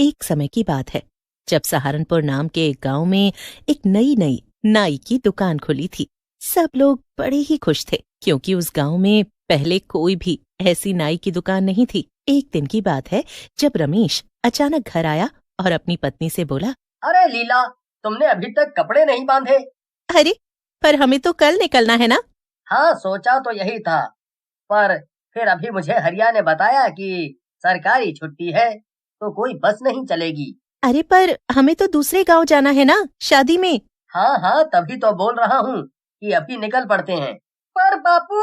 एक समय की बात है जब सहारनपुर नाम के एक गांव में एक नई नाई की दुकान खुली थी। सब लोग बड़े ही खुश थे क्योंकि उस गांव में पहले कोई भी ऐसी नाई की दुकान नहीं थी। एक दिन की बात है जब रमेश अचानक घर आया और अपनी पत्नी से बोला, अरे लीला, तुमने अभी तक कपड़े नहीं बांधे? अरे पर हमें तो कल निकलना है ना। हाँ, सोचा तो यही था, पर फिर अभी मुझे हरिया ने बताया कि सरकारी छुट्टी है तो कोई बस नहीं चलेगी। अरे पर हमें तो दूसरे गांव जाना है ना, शादी में। हाँ, तभी तो बोल रहा हूँ कि अभी निकल पड़ते हैं। पर बापू,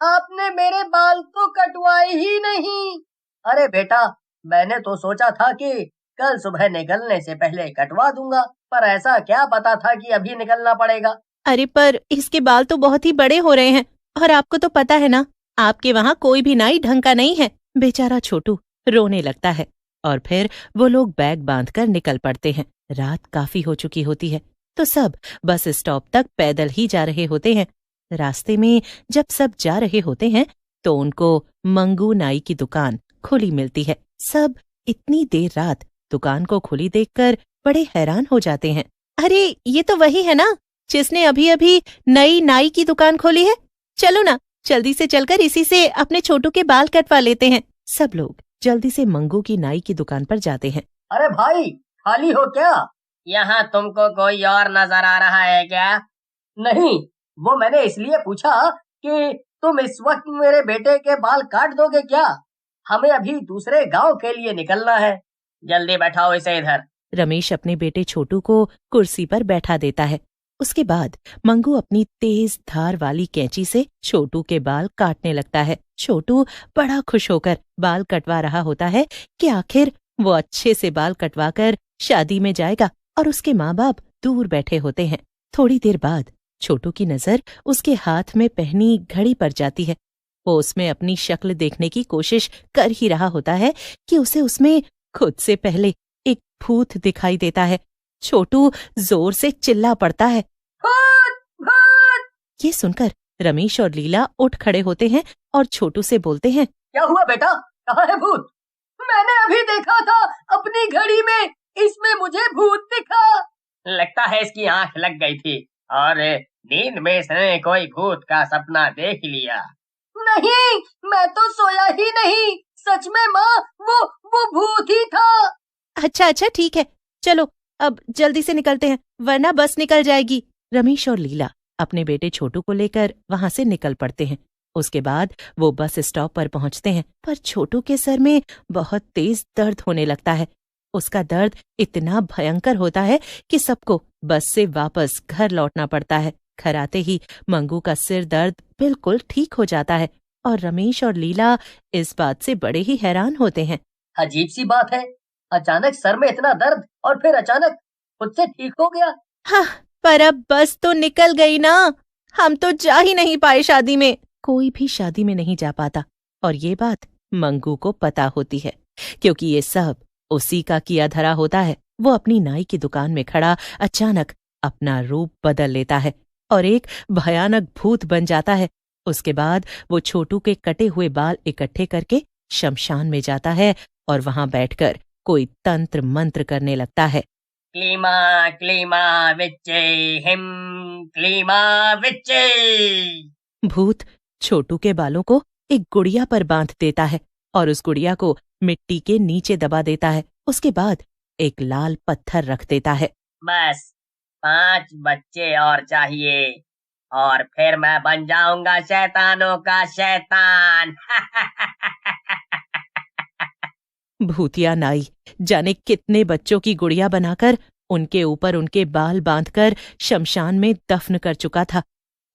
आपने मेरे बाल तो कटवाए ही नहीं। अरे बेटा, मैंने तो सोचा था कि कल सुबह निकलने से पहले कटवा दूंगा, पर ऐसा क्या पता था कि अभी निकलना पड़ेगा। अरे पर इसके बाल तो बहुत ही बड़े हो रहे हैं और आपको तो पता है ना, आपके वहाँ कोई भी नाई ढंग का नहीं है। बेचारा छोटू रोने लगता है और फिर वो लोग बैग बांधकर निकल पड़ते हैं। रात काफी हो चुकी होती है तो सब बस स्टॉप तक पैदल ही जा रहे होते हैं। रास्ते में जब सब जा रहे होते हैं तो उनको मंगू नाई की दुकान खुली मिलती है। सब इतनी देर रात दुकान को खुली देखकर बड़े हैरान हो जाते हैं। अरे ये तो वही है ना जिसने अभी अभी नई नाई की दुकान खोली है। चलो ना, जल्दी से चलकर इसी से अपने छोटू के बाल कटवा लेते हैं। सब लोग जल्दी से मंगू की नाई की दुकान पर जाते हैं। अरे भाई, खाली हो क्या? यहाँ तुमको कोई और नजर आ रहा है क्या? नहीं, वो मैंने इसलिए पूछा कि तुम इस वक्त मेरे बेटे के बाल काट दोगे क्या? हमें अभी दूसरे गांव के लिए निकलना है। जल्दी बैठाओ इसे इधर। रमेश अपने बेटे छोटू को कुर्सी पर बैठा देता है। उसके बाद मंगू अपनी तेज धार वाली कैंची से छोटू के बाल काटने लगता है। छोटू बड़ा खुश होकर बाल कटवा रहा होता है कि आखिर वो अच्छे से बाल कटवाकर शादी में जाएगा और उसके माँ बाप दूर बैठे होते हैं। थोड़ी देर बाद छोटू की नजर उसके हाथ में पहनी घड़ी पर जाती है। वो उसमें अपनी शक्ल देखने की कोशिश कर ही रहा होता है कि उसे उसमें खुद से पहले एक भूत दिखाई देता है। छोटू जोर से चिल्ला पड़ता है, भूत! भूत! ये सुनकर रमेश और लीला उठ खड़े होते हैं और छोटू से बोलते हैं, क्या हुआ बेटा, कहाँ है भूत? मैंने अभी देखा था अपनी घड़ी में, इसमें मुझे भूत दिखा। लगता है इसकी आंख लग गई थी और नींद में इसने कोई भूत का सपना देख लिया। नहीं, मैं तो सोया ही नहीं, सच में माँ, वो भूत ही था। अच्छा ठीक है, चलो अब जल्दी से निकलते हैं वरना बस निकल जाएगी। रमेश और लीला अपने बेटे छोटू को लेकर वहां से निकल पड़ते हैं। उसके बाद वो बस स्टॉप पर पहुंचते हैं, पर छोटू के सर में बहुत तेज दर्द होने लगता है। उसका दर्द इतना भयंकर होता है कि सबको बस से वापस घर लौटना पड़ता है। घर आते ही मंगू का सिर दर्द बिल्कुल ठीक हो जाता है और रमेश और लीला इस बात से बड़े ही हैरान होते हैं। अजीब सी बात है, अचानक सर में इतना दर्द और फिर अचानक खुद से ठीक हो गया। हाँ, पर अब बस तो निकल गई ना, हम तो जा ही नहीं पाए शादी में। कोई भी शादी में नहीं जा पाता और ये बात मंगू को पता होती है क्योंकि ये सब उसी का किया धरा होता है। वो अपनी नाई की दुकान में खड़ा अचानक अपना रूप बदल लेता है और एक भयानक भूत बन जाता है। उसके बाद वो छोटू के कटे हुए बाल इकट्ठे करके शमशान में जाता है और वहां बैठकर कोई तंत्र मंत्र करने लगता है। क्लीमा क्लीमा विच्चे हिम, क्लीमा विच्चे। भूत छोटू के बालों को एक गुड़िया पर बांध देता है और उस गुड़िया को मिट्टी के नीचे दबा देता है। उसके बाद एक लाल पत्थर रख देता है। बस 5 बच्चे और चाहिए और फिर मैं बन जाऊंगा शैतानों का शैतान। भूतिया नाई जाने कितने बच्चों की गुड़िया बनाकर उनके ऊपर उनके बाल बांधकर शमशान में दफन कर चुका था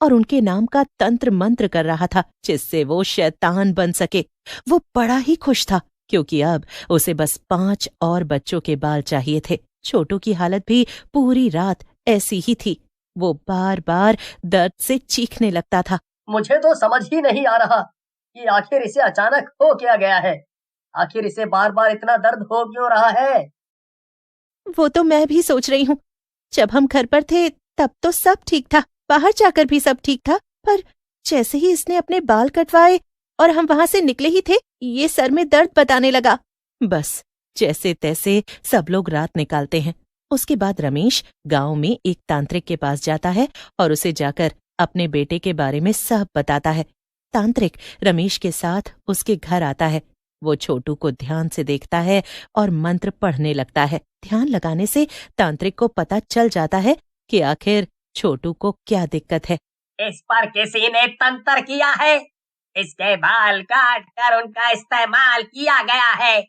और उनके नाम का तंत्र मंत्र कर रहा था जिससे वो शैतान बन सके। वो बड़ा ही खुश था क्योंकि अब उसे बस 5 और बच्चों के बाल चाहिए थे। छोटू की हालत भी पूरी रात ऐसी ही थी। वो बार बार दर्द से चीखने लगता था। मुझे तो समझ ही नहीं आ रहा कि आखिर इसे अचानक हो क्या गया है। आखिर इसे बार बार इतना दर्द हो क्यों रहा है? वो तो मैं भी सोच रही हूँ। जब हम घर पर थे तब तो सब ठीक था, बाहर जाकर भी सब ठीक था, पर जैसे ही इसने अपने बाल कटवाए और हम वहां से निकले ही थे, ये सर में दर्द बताने लगा। बस जैसे तैसे सब लोग रात निकालते हैं। उसके बाद रमेश गांव में एक तांत्रिक के पास जाता है और उसे जाकर अपने बेटे के बारे में सब बताता है। तांत्रिक रमेश के साथ उसके घर आता है। वो छोटू को ध्यान से देखता है और मंत्र पढ़ने लगता है। ध्यान लगाने से तांत्रिक को पता चल जाता है कि आखिर छोटू को क्या दिक्कत है। इस पर किसी ने तंत्र किया है। इसके बाल काट कर उनका इस्तेमाल किया गया है।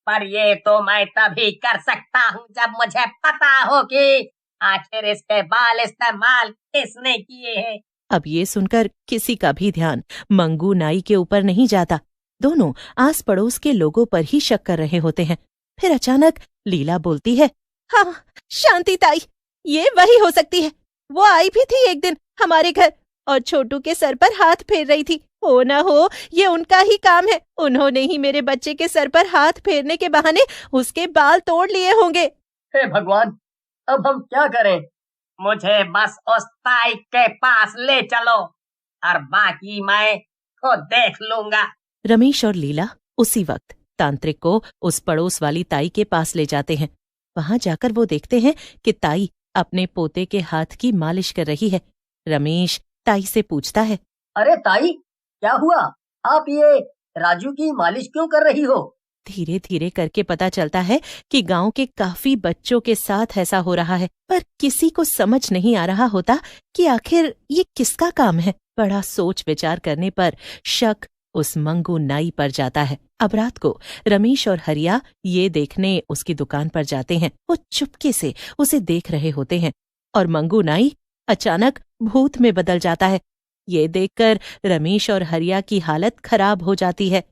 पर ये तो मैं तभी कर सकता हूँ जब मुझे पता हो कि आखिर इसके बाल इस्तेमाल किसने किए हैं। अब ये सुनकर किसी का भी ध्यान मंगू नाई के ऊपर नहीं जाता। दोनों आस पड़ोस के लोगों पर ही शक कर रहे होते हैं। फिर अचानक लीला बोलती है, हाँ, शांति ताई, ये वही हो सकती है। वो आई भी थी एक दिन हमारे घर और छोटू के सर पर हाथ फेर रही थी। हो ना हो ये उनका ही काम है। उन्होंने ही मेरे बच्चे के सर पर हाथ फेरने के बहाने उसके बाल तोड़ लिए होंगे। हे भगवान, अब हम क्या करें? मुझे बस उस ताई के पास ले चलो और बाकी मैं खुद देख लूंगा। रमेश और लीला उसी वक्त तांत्रिक को उस पड़ोस वाली ताई के पास ले जाते हैं। वहां जाकर वो देखते हैं कि ताई अपने पोते के हाथ की मालिश कर रही है। रमेश ताई से पूछता है, अरे ताई, क्या हुआ? आप ये राजू की मालिश क्यों कर रही हो? धीरे धीरे करके पता चलता है कि गांव के काफी बच्चों के साथ ऐसा हो रहा है, पर किसी को समझ नहीं आ रहा होता कि आखिर ये किसका काम है। बड़ा सोच विचार करने पर शक उस मंगू नाई पर जाता है। अब रात को रमेश और हरिया ये देखने उसकी दुकान पर जाते हैं। वो चुपके से उसे देख रहे होते हैं और मंगू नाई अचानक भूत में बदल जाता है। ये देखकर रमेश और हरिया की हालत खराब हो जाती है।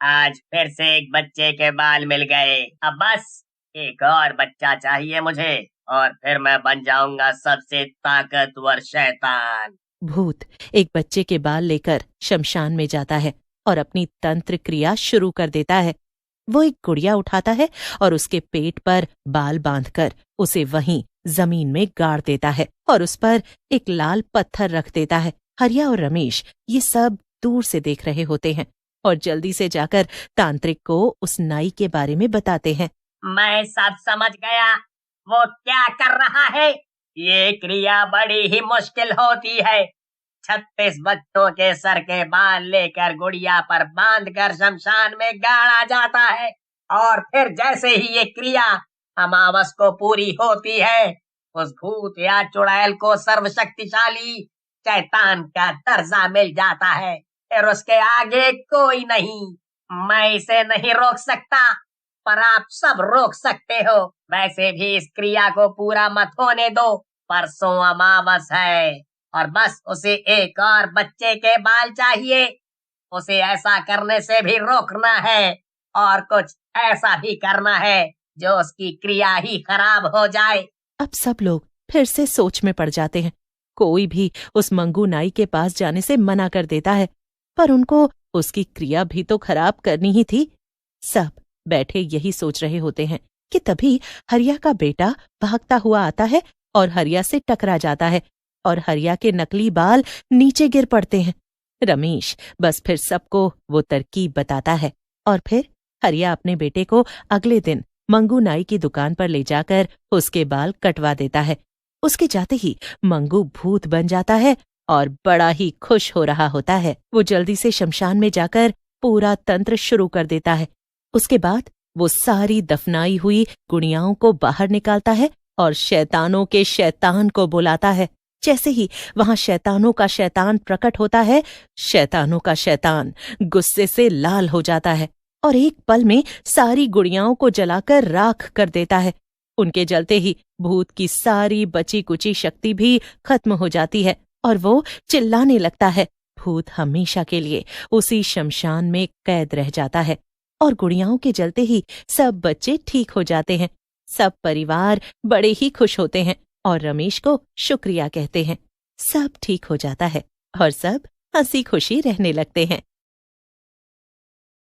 आज फिर से एक बच्चे के बाल मिल गए। अब बस एक और बच्चा चाहिए मुझे और फिर मैं बन जाऊंगा सबसे ताकतवर शैतान। भूत एक बच्चे के बाल लेकर शमशान में जाता है और अपनी तंत्र क्रिया शुरू कर देता है। वो एक गुड़िया उठाता है और उसके पेट पर बाल बांधकर उसे वहीं जमीन में गाड़ देता है और उस पर एक लाल पत्थर रख देता है। हरिया और रमेश ये सब दूर से देख रहे होते हैं और जल्दी से जाकर तांत्रिक को उस नाई के बारे में बताते हैं। मैं सब समझ गया, वो क्या कर रहा है। ये क्रिया बड़ी ही मुश्किल होती है। 36 बच्चों के सर के बाल लेकर गुड़िया पर बांधकर शमशान में गाड़ा जाता है और फिर जैसे ही ये क्रिया अमावस को पूरी होती है, उस भूत या चुड़ैल को सर्वशक्तिशाली शैतान का दर्जा मिल जाता है। फिर उसके आगे कोई नहीं। मैं इसे नहीं रोक सकता, पर आप सब रोक सकते हो। वैसे भी इस क्रिया को पूरा मत होने दो। परसों अमावस है और बस उसे एक और बच्चे के बाल चाहिए। उसे ऐसा करने से भी रोकना है और कुछ ऐसा भी करना है जो उसकी क्रिया ही खराब हो जाए। अब सब लोग फिर से सोच में पड़ जाते हैं। कोई भी उस मंगू नाई के पास जाने से मना कर देता है, पर उनको उसकी क्रिया भी तो खराब करनी ही थी। सब बैठे यही सोच रहे होते हैं कि तभी हरिया का बेटा भागता हुआ आता है और हरिया से टकरा जाता है और हरिया के नकली बाल नीचे गिर पड़ते हैं। रमेश बस फिर सबको वो तरकीब बताता है और फिर हरिया अपने बेटे को अगले दिन मंगू नाई की दुकान पर ले जाकर उसके बाल कटवा देता है। उसके जाते ही मंगू भूत बन जाता है और बड़ा ही खुश हो रहा होता है। वो जल्दी से शमशान में जाकर पूरा तंत्र शुरू कर देता है। उसके बाद वो सारी दफनाई हुई गुड़ियाओं को बाहर निकालता है और शैतानों के शैतान को बुलाता है। जैसे ही वहां शैतानों का शैतान प्रकट होता है, शैतानों का शैतान गुस्से से लाल हो जाता है और एक पल में सारी गुड़ियाओं को जलाकर राख कर देता है। उनके जलते ही भूत की सारी बची कुची शक्ति भी खत्म हो जाती है और वो चिल्लाने लगता है। भूत हमेशा के लिए उसी शमशान में कैद रह जाता है और गुड़ियाओं के जलते ही सब बच्चे ठीक हो जाते हैं। सब परिवार बड़े ही खुश होते हैं और रमेश को शुक्रिया कहते हैं। सब ठीक हो जाता है और सब हंसी खुशी रहने लगते हैं।